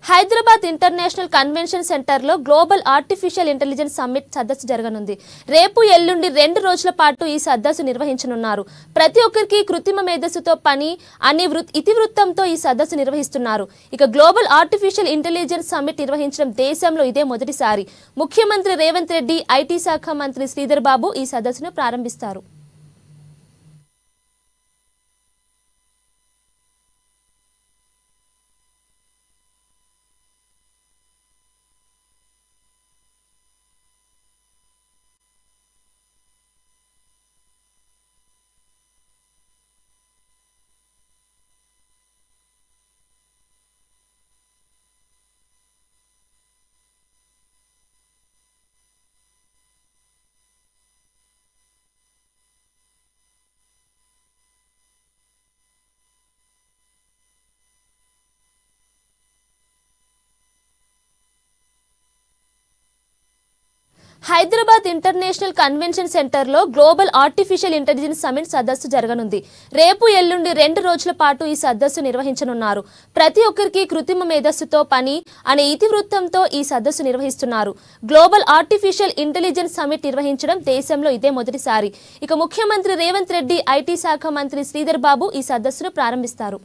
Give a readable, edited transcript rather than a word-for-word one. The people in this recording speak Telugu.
హైదరాబాద్ ఇంటర్నేషనల్ కన్వెన్షన్ సెంటర్లో గ్లోబల్ ఆర్టిఫిషియల్ ఇంటెలిజెన్స్ సమ్మిట్ సదస్సు జరగనుంది. రేపు ఎల్లుండి 2 రోజుల పాటు ఈ సదస్సు నిర్వహించనున్నారు. ప్రతి ఒక్కరికి కృత్రిమ మేధస్సుతో పని అనే ఇతివృత్తంతో ఈ సదస్సు నిర్వహిస్తున్నారు. ఇక గ్లోబల్ ఆర్టిఫిషియల్ ఇంటెలిజెన్స్ సమ్మిట్ నిర్వహించడం దేశంలో ఇదే మొదటిసారి. ముఖ్యమంత్రి రేవంత్ రెడ్డి, ఐటీ శాఖ మంత్రి శ్రీధర్ బాబు ఈ సదస్సును ప్రారంభిస్తారు. హైదరాబాద్ ఇంటర్నేషనల్ కన్వెన్షన్ సెంటర్లో గ్లోబల్ ఆర్టిఫిషియల్ ఇంటెలిజెన్స్ సమ్మిట్ సదస్సు జరగనుంది. రేపు ఎల్లుండి 2 రోజుల పాటు ఈ సదస్సు నిర్వహించనున్నారు. ప్రతి ఒక్కరికి కృత్రిమ మేధస్సుతో పని అనే ఇతివృత్తంతో ఈ సదస్సు నిర్వహిస్తున్నారు. గ్లోబల్ ఆర్టిఫిషియల్ ఇంటెలిజెన్స్ సమ్మిట్ నిర్వహించడం దేశంలో ఇదే మొదటిసారి. ఇక ముఖ్యమంత్రి రేవంత్ రెడ్డి, ఐటీ శాఖ మంత్రి శ్రీధర్ బాబు ఈ సదస్సును ప్రారంభిస్తారు.